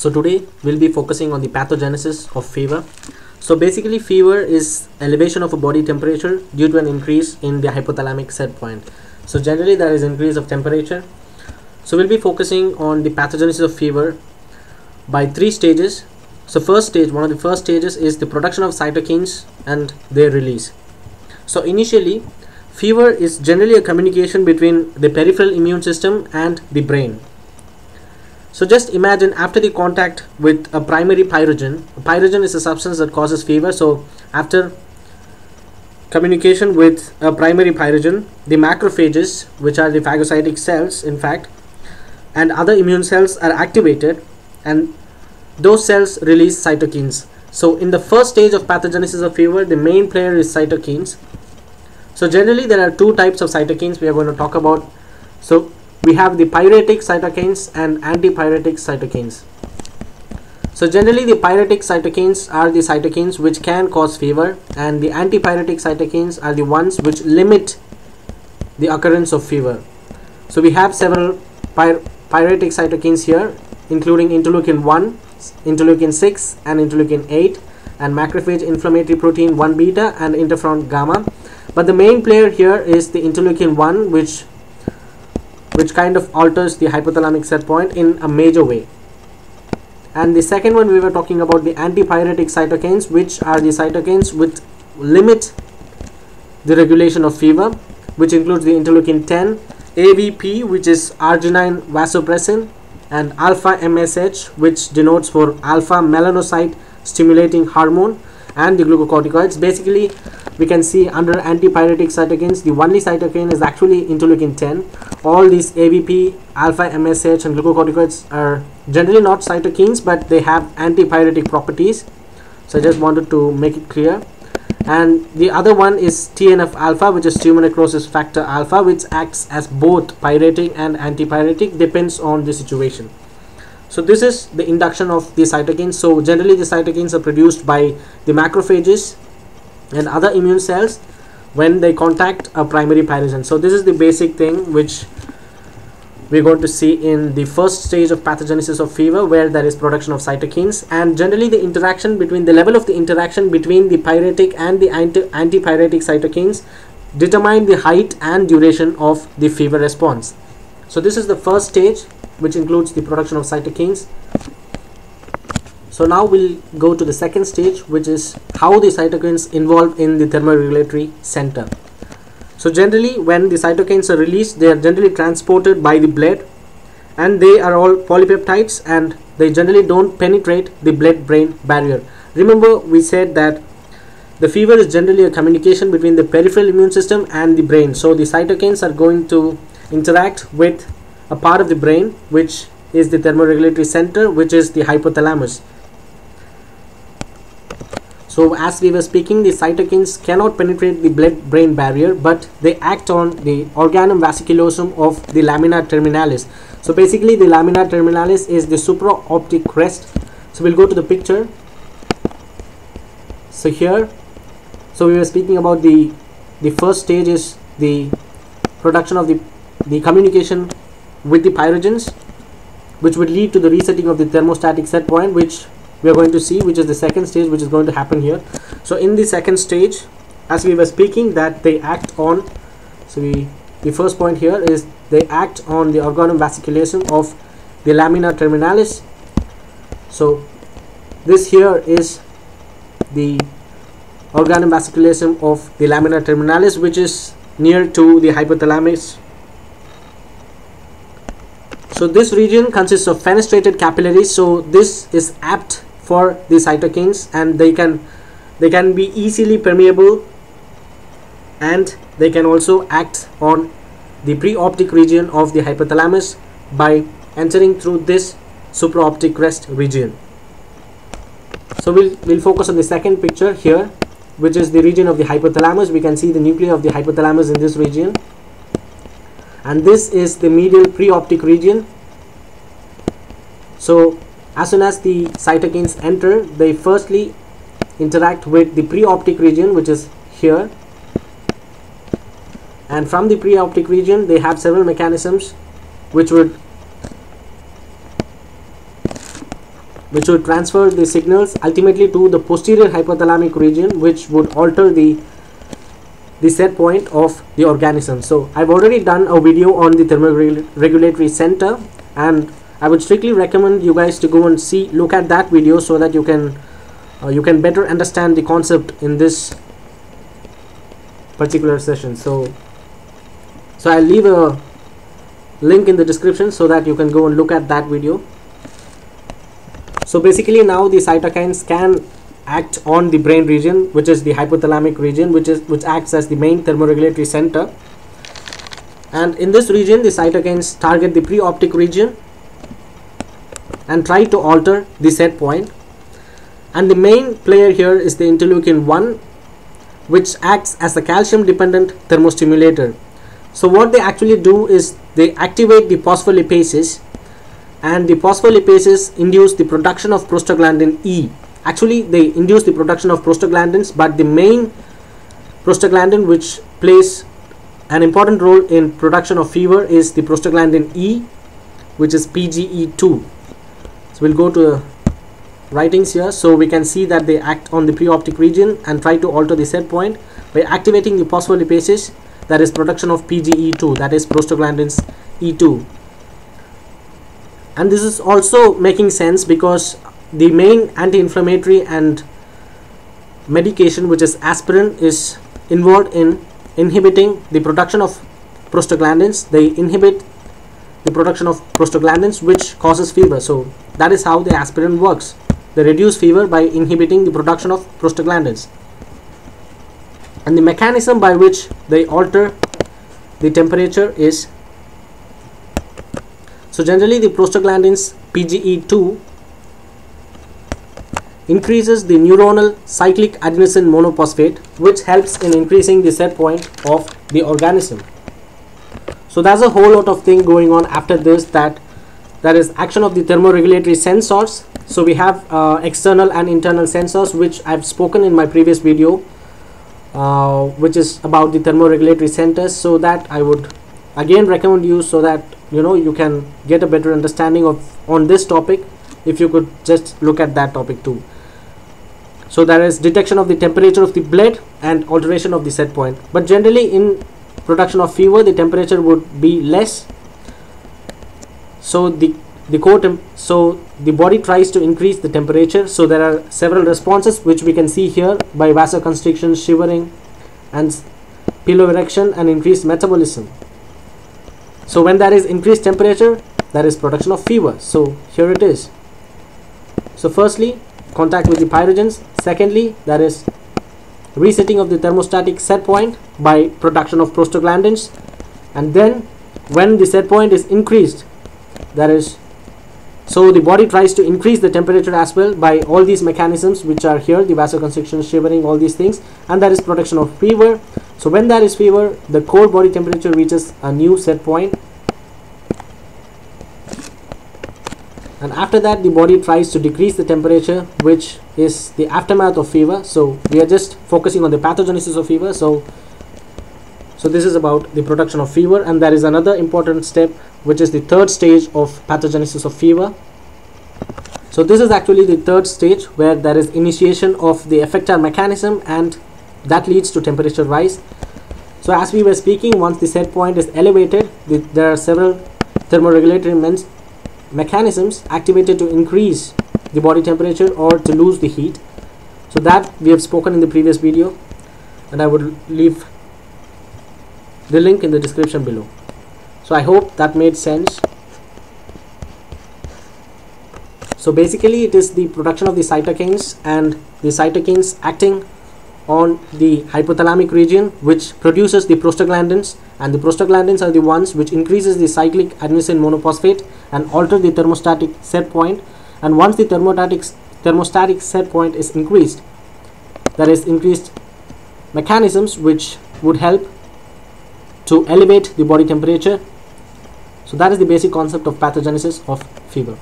So today we'll be focusing on the pathogenesis of fever. So basically fever is elevation of a body temperature due to an increase in the hypothalamic set point. So generally there is increase of temperature. So we'll be focusing on the pathogenesis of fever by three stages. So first stage, one of the first stages is the production of cytokines and their release. So initially fever is generally a communication between the peripheral immune system and the brain. So just imagine after the contact with a primary pyrogen. A pyrogen is a substance that causes fever. So after communication with a primary pyrogen, the macrophages, which are the phagocytic cells in fact, and other immune cells are activated, and those cells release cytokines. So in the first stage of pathogenesis of fever, the main player is cytokines. So generally there are two types of cytokines we are going to talk about. So we have the pyretic cytokines and antipyretic cytokines. So generally the pyretic cytokines are the cytokines which can cause fever, and the antipyretic cytokines are the ones which limit the occurrence of fever. So we have several pyretic cytokines here, including interleukin 1, interleukin 6 and interleukin 8, and macrophage inflammatory protein 1 beta and interferon gamma. But the main player here is the interleukin 1, which kind of alters the hypothalamic set point in a major way. And the second one, we were talking about the antipyretic cytokines, which are the cytokines which limit the regulation of fever, which includes the interleukin 10, AVP, which is arginine vasopressin, and alpha MSH, which denotes for alpha melanocyte stimulating hormone, and the glucocorticoids. Basically we can see under antipyretic cytokines, the only cytokine is actually interleukin 10. All these AVP, alpha MSH and glucocorticoids are generally not cytokines, but they have antipyretic properties. So I just wanted to make it clear. And the other one is TNF alpha, which is tumor necrosis factor alpha, which acts as both pyretic and antipyretic, depends on the situation. So this is the induction of the cytokines. So generally the cytokines are produced by the macrophages and other immune cells when they contact a primary pyrogen. So this is the basic thing which we're going to see in the first stage of pathogenesis of fever, where there is production of cytokines, and generally the interaction between the level of the interaction between the pyretic and the antipyretic cytokines determine the height and duration of the fever response. So this is the first stage, which includes the production of cytokines. So now we'll go to the second stage, which is how the cytokines involve in the thermoregulatory center. So generally when the cytokines are released, they are generally transported by the blood, and they are all polypeptides, and they generally don't penetrate the blood-brain barrier. Remember we said that the fever is generally a communication between the peripheral immune system and the brain. So the cytokines are going to interact with a part of the brain which is the thermoregulatory center, which is the hypothalamus. So as we were speaking, the cytokines cannot penetrate the blood-brain barrier, but they act on the organum vasculosum of the lamina terminalis. So basically the lamina terminalis is the supraoptic crest. So we'll go to the picture. So here, so we were speaking about the first stage is the production of the communication with the pyrogens, which would lead to the resetting of the thermostatic set point, which we are going to see, which is the second stage, which is going to happen here. So in the second stage, as we were speaking, that they act on, so the first point here is they act on the organum vasculosum of the lamina terminalis. So this here is the organum vasculosum of the lamina terminalis, which is near to the hypothalamus. So this region consists of fenestrated capillaries. So this is apt for the cytokines, and they can be easily permeable, and they can also act on the preoptic region of the hypothalamus by entering through this supraoptic crest region. So we'll focus on the second picture here, which is the region of the hypothalamus. We can see the nuclei of the hypothalamus in this region, and this is the medial preoptic region. So as soon as the cytokines enter, they firstly interact with the preoptic region, which is here, and from the preoptic region they have several mechanisms which would which would transfer the signals ultimately to the posterior hypothalamic region, which would alter the set point of the organism. So I've already done a video on the thermoregulatory center, and I would strictly recommend you guys to go and look at that video so that you can better understand the concept in this particular session. So I'll leave a link in the description so that you can go and look at that video. So basically now the cytokines can act on the brain region, which is the hypothalamic region, which acts as the main thermoregulatory center. And in this region, the cytokines target the preoptic region and try to alter the set point. And the main player here is the interleukin 1, which acts as a calcium dependent thermostimulator. So what they actually do is they activate the phospholipases, and the phospholipases induce the production of prostaglandin E. Actually, they induce the production of prostaglandins, but the main prostaglandin which plays an important role in production of fever is the prostaglandin E, which is PGE2. So we'll go to the writings here. So we can see that they act on the preoptic region and try to alter the set point by activating the phospholipases, that is production of PGE2, that is prostaglandins E2. And this is also making sense because the main anti-inflammatory and medication, which is aspirin, is involved in inhibiting the production of prostaglandins. They inhibit the production of prostaglandins, which causes fever. So that is how the aspirin works. They reduce fever by inhibiting the production of prostaglandins. And the mechanism by which they alter the temperature is, so generally the prostaglandins PGE2 increases the neuronal cyclic adenosine monophosphate, which helps in increasing the set point of the organism. So there's a whole lot of thing going on after this, that is action of the thermoregulatory sensors. So we have external and internal sensors, which I've spoken in my previous video, which is about the thermoregulatory centers. So that I would again recommend you, so that you can get a better understanding on this topic, if you could just look at that topic too. So there is detection of the temperature of the blood and alteration of the set point. But generally in production of fever, the temperature would be less. So the body tries to increase the temperature. So there are several responses which we can see here by vasoconstriction, shivering, and piloerection, and increased metabolism. So when there is increased temperature, there is production of fever. So here it is. So firstly, contact with the pyrogens. Secondly, there is resetting of the thermostatic set point by production of prostaglandins. And then when the set point is increased, so the body tries to increase the temperature as well by all these mechanisms which are here, the vasoconstriction, shivering, all these things, and there is production of fever. So when there is fever, the core body temperature reaches a new set point, and after that the body tries to decrease the temperature, which is the aftermath of fever. So we are just focusing on the pathogenesis of fever. So this is about the production of fever, and there is another important step, which is the third stage of pathogenesis of fever. So this is actually the third stage, where there is initiation of the effector mechanism, and that leads to temperature rise. So as we were speaking, once the set point is elevated, there are several thermoregulatory mechanisms activated to increase the body temperature or to lose the heat. So that we have spoken in the previous video, and I would leave the link in the description below. So I hope that made sense. So basically it is the production of the cytokines, and the cytokines acting on the hypothalamic region, which produces the prostaglandins, and the prostaglandins are the ones which increases the cyclic adenosine monophosphate and alter the thermostatic set point. And once the thermostatic set point is increased, there is increased mechanisms which would help to elevate the body temperature. So that is the basic concept of pathogenesis of fever.